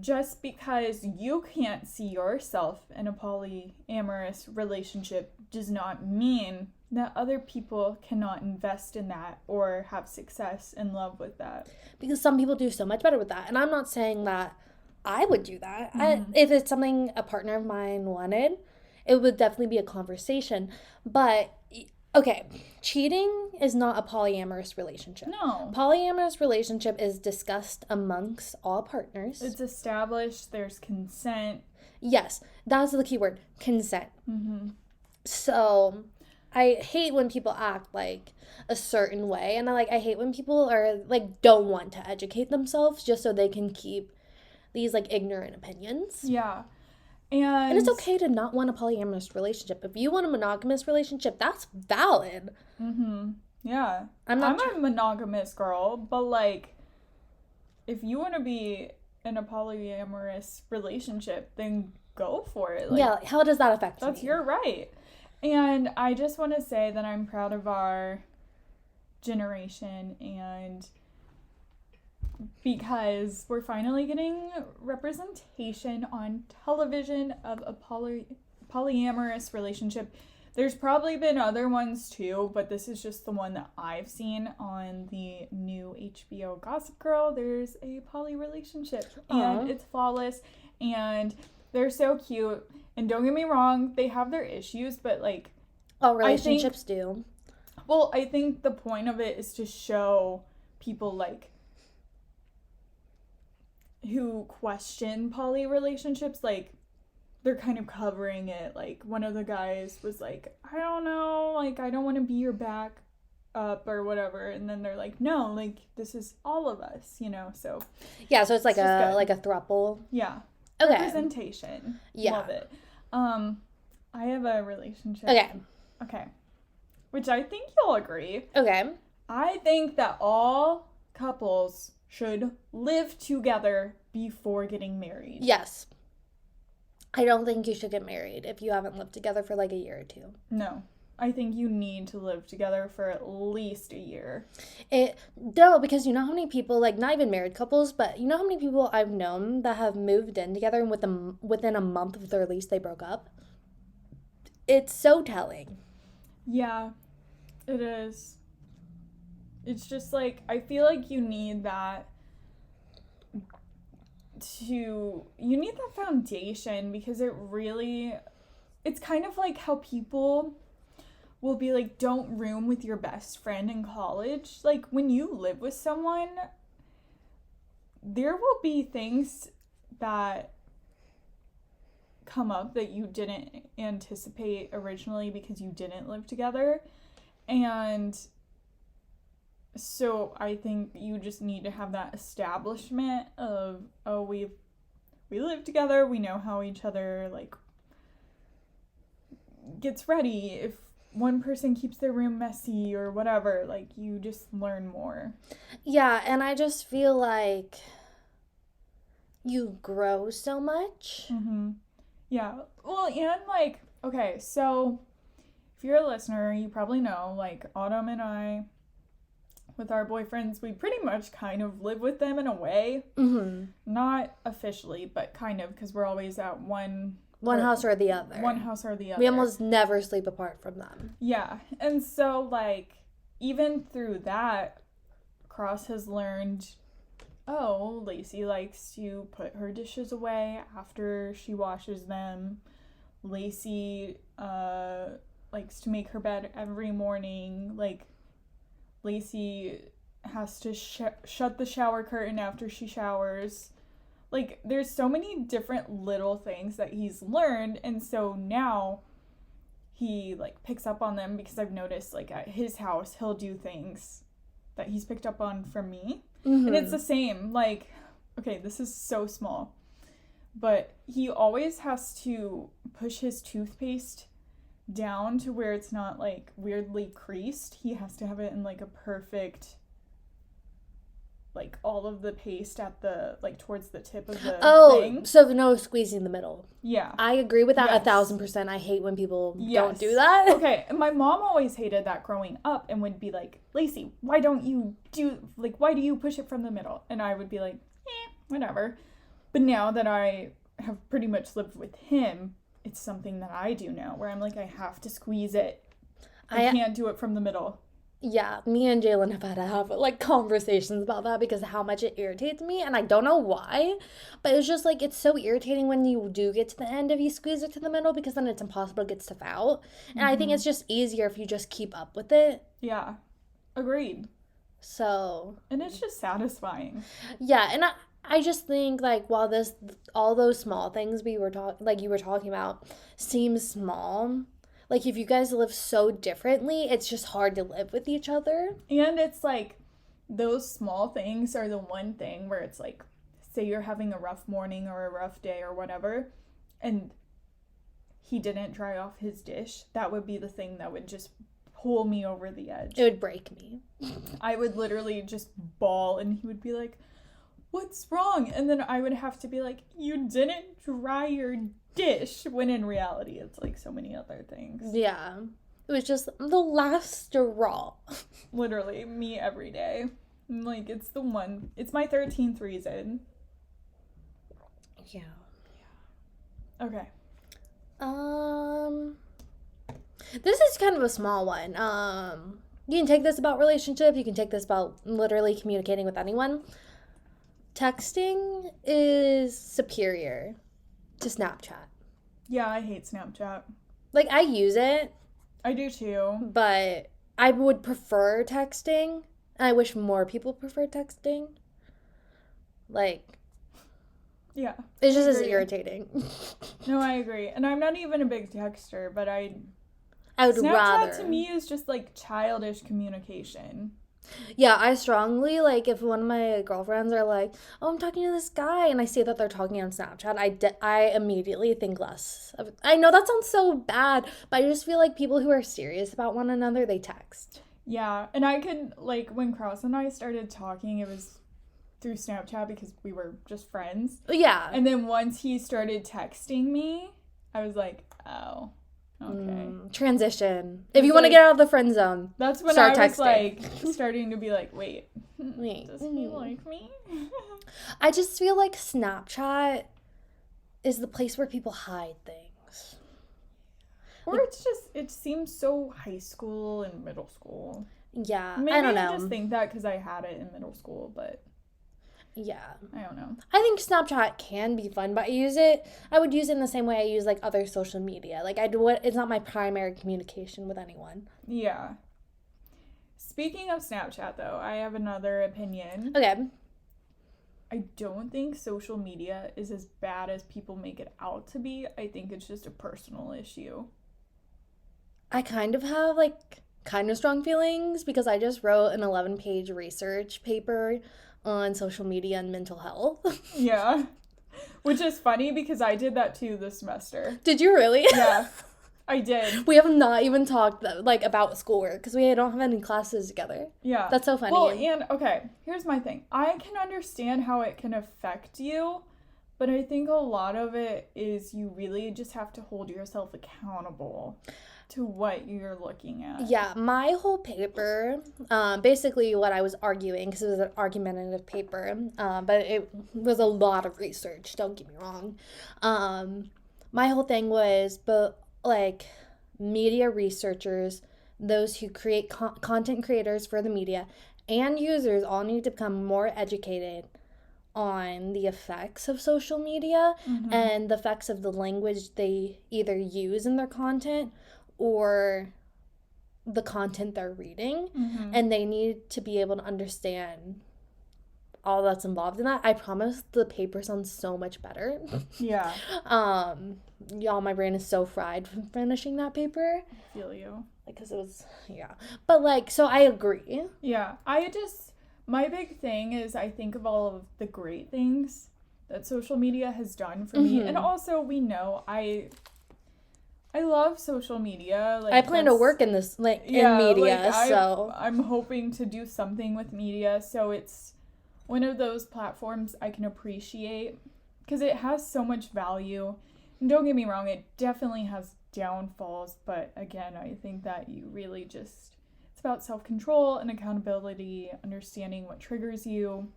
Just because you can't see yourself in a polyamorous relationship does not mean that other people cannot invest in that or have success and love with that. Because some people do so much better with that. And I'm not saying that I would do that. If it's something a partner of mine wanted, it would definitely be a conversation. But, okay, cheating is not a polyamorous relationship. No. Polyamorous relationship is discussed amongst all partners. It's established. There's consent. Yes, that's the key word, consent. So I hate when people act like a certain way. And I hate when people are, like, don't want to educate themselves just so they can keep these, like, ignorant opinions. Yeah. And it's okay to not want a polyamorous relationship. If you want a monogamous relationship, that's valid. Yeah. I'm a monogamous girl, but, like, if you want to be in a polyamorous relationship, then go for it. Like, yeah, how does that affect that's me? your right. And I just want to say that I'm proud of our generation, and because we're finally getting representation on television of a polyamorous relationship. There's probably been other ones too, but this is just the one that I've seen on the new HBO Gossip Girl. There's a poly relationship, and it's flawless, and they're so cute. And don't get me wrong, they have their issues, but like, all relationships do. Well, I think the point of it is to show people like who question poly relationships, like, they're kind of covering it. Like, one of the guys was like, I don't know, like, I don't want to be your back up or whatever. And then they're like, no, like, this is all of us, you know? So yeah, so it's like a throuple. Yeah. Okay. Representation. Yeah. Love it. I have a relationship. Okay. Which I think you'll agree. Okay. I think that all couples should live together before getting married. Yes. I don't think you should get married if you haven't lived together for like a year or two. No. I think you need to live together for at least a year. No, because you know how many people, like, not even married couples, but you know how many people I've known that have moved in together and within a month of their lease they broke up? It's so telling. Yeah, it is. It's just like, I feel like you need that foundation, because it's kind of like how people will be like, don't room with your best friend in college. Like, when you live with someone, there will be things that come up that you didn't anticipate originally because you didn't live together. And so I think you just need to have that establishment of, oh, we live together, we know how each other, like, gets ready. If one person keeps their room messy or whatever, like, you just learn more. Yeah, and I just feel like you grow so much. Mm-hmm. Yeah. Well, and, like, okay, so if you're a listener, you probably know, like, Autumn and I, with our boyfriends, we pretty much kind of live with them in a way. Mm-hmm. Not officially, but kind of, because we're always at one house or the other. One house or the other. We almost never sleep apart from them. Yeah. And so, like, even through that, Cross has learned, oh, Lacey likes to put her dishes away after she washes them. Lacey likes to make her bed every morning. Like, Lacey has to shut the shower curtain after she showers. Like, there's so many different little things that he's learned, and so now he, like, picks up on them, because I've noticed, like, at his house, he'll do things that he's picked up on from me. Mm-hmm. And it's the same, like, okay, this is so small, but he always has to push his toothpaste down to where it's not, like, weirdly creased. He has to have it in, like, a perfect, like, all of the paste at the, like, towards the tip of the thing. So no squeezing the middle. Yeah. I agree with that 1,000%. I hate when people don't do that. Okay, and my mom always hated that growing up and would be like, Lacey, why do you push it from the middle? And I would be like, whatever. But now that I have pretty much lived with him, it's something that I do now, where I'm like, I have to squeeze it. I can't do it from the middle. Yeah, me and Jalen have had to have, like, conversations about that because of how much it irritates me, and I don't know why, but it's just, like, it's so irritating when you do get to the end if you squeeze it to the middle, because then it's impossible to get stuff out, and I think it's just easier if you just keep up with it. Yeah, agreed. So. And it's just satisfying. Yeah, and I just think, like, while all those small things you were talking about seem small, like, if you guys live so differently, it's just hard to live with each other. And it's like, those small things are the one thing where it's like, say you're having a rough morning or a rough day or whatever, and he didn't dry off his dish, that would be the thing that would just pull me over the edge. It would break me. I would literally just bawl, and he would be like, what's wrong? And then I would have to be like, you didn't dry your dish, when in reality it's like so many other things. Yeah. It was just the last straw. Literally, me every day. Like, it's the one. It's my 13th reason. Yeah. Okay. This is kind of a small one. You can take this about relationships. You can take this about literally communicating with anyone. Texting is superior to Snapchat. Yeah, I hate Snapchat. Like, I use it. I do too. But I would prefer texting. And I wish more people prefer texting. Like, yeah. It's just as irritating. No, I agree. And I'm not even a big texter, but I would Snapchat rather. to me is just like childish communication. Yeah, I strongly, like, if one of my girlfriends are like, oh, I'm talking to this guy, and I see that they're talking on Snapchat, I immediately think less of it. I know that sounds so bad, but I just feel like people who are serious about one another, they text. Yeah, and I could, like, when Krause and I started talking, it was through Snapchat because we were just friends. Yeah. And then once he started texting me, I was like, oh, okay. Transition. If you want to get out of the friend zone, that's when start I was, texting. like, starting to be like, wait. Does he like me? I just feel like Snapchat is the place where people hide things. Or it's just, it seems so high school and middle school. Yeah, Maybe I don't know. I just think that because I had it in middle school, but... Yeah. I don't know. I think Snapchat can be fun, but I would use it in the same way I use, like, other social media. Like, it's not my primary communication with anyone. Yeah. Speaking of Snapchat, though, I have another opinion. Okay. I don't think social media is as bad as people make it out to be. I think it's just a personal issue. I kind of have, like, kind of strong feelings because I just wrote an 11-page research paper on social media and mental health. Yeah. Which is funny because I did that too this semester. Did you really? Yeah, I did. We have not even talked, like, about schoolwork because we don't have any classes together. Yeah. That's so funny. Well, and, okay, here's my thing. I can understand how it can affect you, but I think a lot of it is you really just have to hold yourself accountable to what you're looking at. Yeah, my whole paper, basically what I was arguing, because it was an argumentative paper, but it was a lot of research, don't get me wrong. My whole thing was, like, media researchers, those who create content creators for the media, and users all need to become more educated on the effects of social media and the effects of the language they either use in their content or the content they're reading, and they need to be able to understand all that's involved in that. I promise the paper sounds so much better. Yeah. Y'all, my brain is so fried from finishing that paper. I feel you. Because it was, yeah. But, like, so I agree. Yeah. My big thing is I think of all of the great things that social media has done for me. And also, we know I love social media. Like, I plan to work in this, like, in media, like, so. I'm hoping to do something with media, so it's one of those platforms I can appreciate because it has so much value. And don't get me wrong, it definitely has downfalls, but again, I think that you really just, it's about self-control and accountability, understanding what triggers you.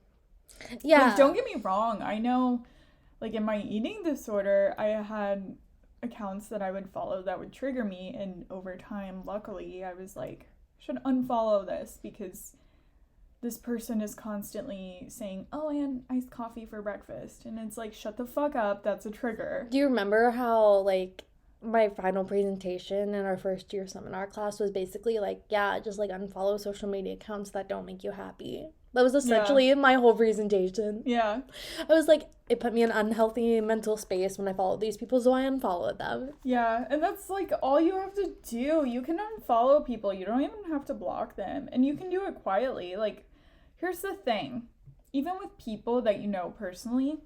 Yeah. Like, don't get me wrong, I know, like, in my eating disorder, I had accounts that I would follow that would trigger me, and over time, luckily, I was like, I should unfollow this because this person is constantly saying, oh, and iced coffee for breakfast, and it's like, shut the fuck up, that's a trigger. Do you remember how, like, my final presentation in our first year seminar class was basically like, yeah, just, like, unfollow social media accounts that don't make you happy? That was essentially my whole presentation. Yeah. I was like, it put me in an unhealthy mental space when I followed these people, so I unfollowed them. Yeah, and that's, like, all you have to do. You can unfollow people. You don't even have to block them. And you can do it quietly. Like, here's the thing. Even with people that you know personally,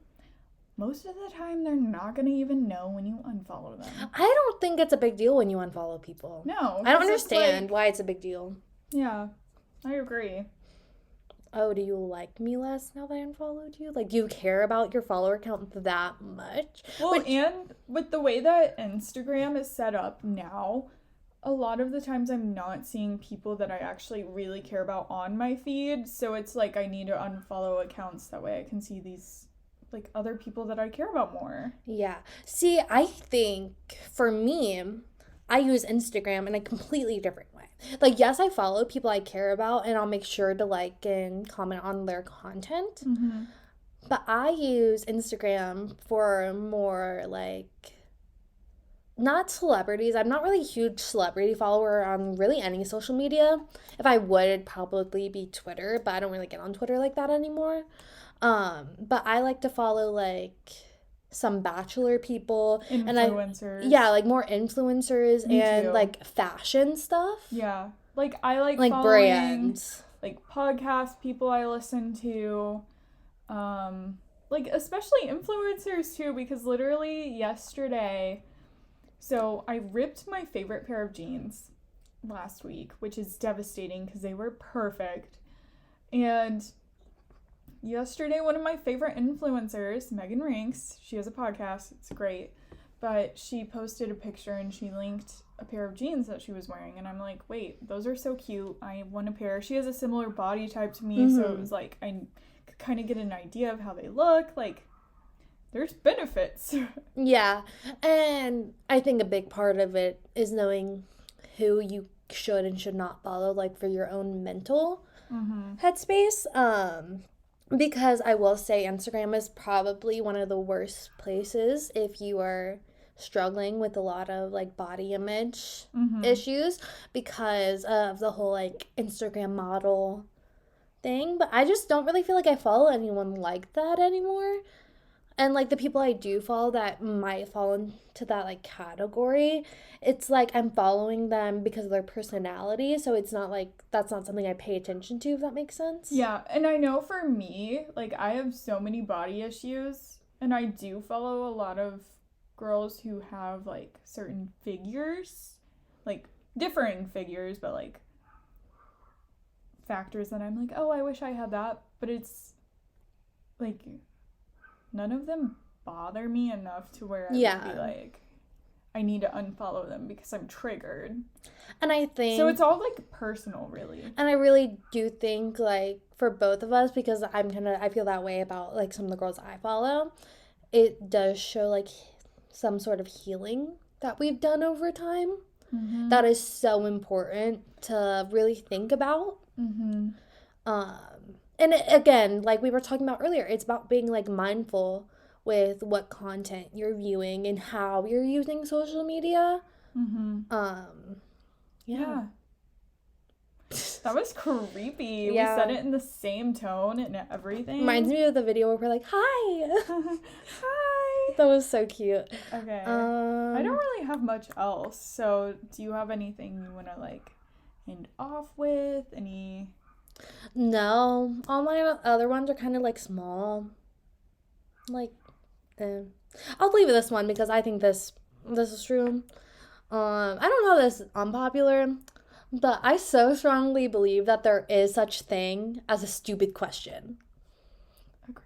most of the time they're not going to even know when you unfollow them. I don't think it's a big deal when you unfollow people. No. I don't understand why it's a big deal. Yeah, I agree. Oh, do you like me less now that I unfollowed you? Like, do you care about your follower count that much? Well, and with the way that Instagram is set up now, a lot of the times I'm not seeing people that I actually really care about on my feed. So it's like I need to unfollow accounts. That way I can see these, like, other people that I care about more. Yeah. See, I think for me, I use Instagram in a completely different way. Like, yes, I follow people I care about and I'll make sure to like and comment on their content. Mm-hmm. But I use Instagram for more like not celebrities. I'm not really a huge celebrity follower on really any social media. If I would, it'd probably be Twitter, but I don't really get on Twitter like that anymore. But I like to follow like some bachelor people Influencers. and like more influencers Me and too. like fashion stuff. Yeah. Like I like following brands. like podcast people I listen to. Like especially influencers too, because literally yesterday, so I ripped my favorite pair of jeans last week, which is devastating because they were perfect. And yesterday, one of my favorite influencers, Megan Rinks, she has a podcast, it's great, but she posted a picture and she linked a pair of jeans that she was wearing, and I'm like, wait, those are so cute, I want a pair. She has a similar body type to me, so it was like, I could kind of get an idea of how they look, like, there's benefits. Yeah, and I think a big part of it is knowing who you should and should not follow, like for your own mental headspace. Because I will say Instagram is probably one of the worst places if you are struggling with a lot of like body image issues because of the whole like Instagram model thing. But I just don't really feel like I follow anyone like that anymore. And like the people I do follow that might fall into that like category, it's like I'm following them because of their personality. So it's not like that's not something I pay attention to, if that makes sense. Yeah, and I know for me, like I have so many body issues, and I do follow a lot of girls who have like certain figures, like differing figures, but like factors that I'm like, oh, I wish I had that. But it's like none of them bother me enough to where I would be like, I need to unfollow them because I'm triggered. And I think so it's all like personal, really. And I really do think like for both of us, because I feel that way about like some of the girls I follow, it does show like some sort of healing that we've done over time. That is so important to really think about. And again, like we were talking about earlier, it's about being like mindful with what content you're viewing and how you're using social media. Yeah. That was creepy. Yeah. We said it in the same tone and everything. Reminds me of the video where we're like, hi. Hi. That was so cute. Okay. I don't really have much else. So do you have anything you want to like end off with? Any... No, all my other ones are kind of like small. Like, I'll leave this one because I think this is true. I don't know this unpopular, but I so strongly believe that there is such thing as a stupid question. Agreed.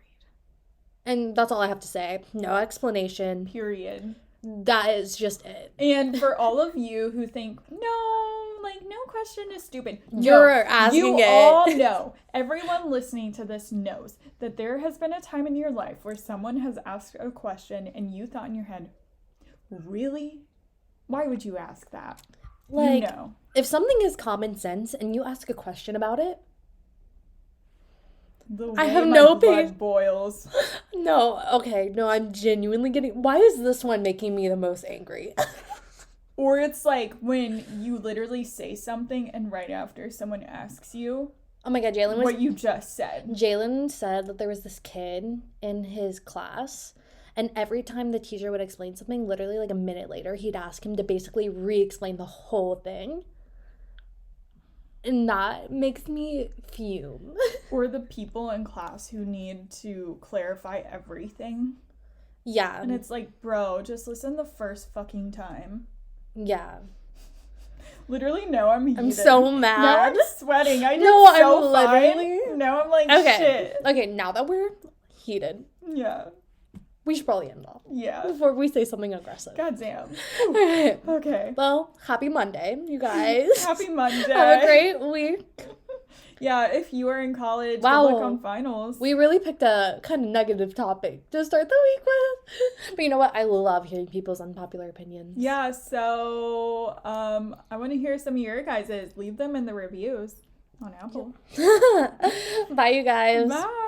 And that's all I have to say. No explanation. Period. That is just it. And for all of you who think, no, like, no question is stupid. You're asking it. You all know. Everyone listening to this knows that there has been a time in your life where someone has asked a question and you thought in your head, really? Why would you ask that? Like, you know. If something is common sense and you ask a question about it, I have no blood boils. No, okay, no, I'm genuinely getting... Why is this one making me the most angry? Or it's like when you literally say something and right after someone asks you... Oh my god, Jalen was... What you just said. Jalen said that there was this kid in his class, and every time the teacher would explain something, literally like a minute later, he'd ask him to basically re-explain the whole thing. And that makes me fume. Or the people in class who need to clarify everything. Yeah. And it's like, bro, just listen the first fucking time. Yeah. Literally, no, I'm heated. I'm so mad. Now I'm sweating. I did no, so I'm fine. literally... Now I'm like, okay. shit. Okay, now that we're heated. Yeah. We should probably end off. Yeah. Before we say something aggressive. God damn. Okay. Okay. Well, happy Monday, you guys. Happy Monday. Have a great week. Yeah, if you are in college, wow. good luck on finals. We really picked a kind of negative topic to start the week with. But you know what? I love hearing people's unpopular opinions. Yeah, so I want to hear some of your guys's. Leave them in the reviews on Apple. Bye, you guys. Bye.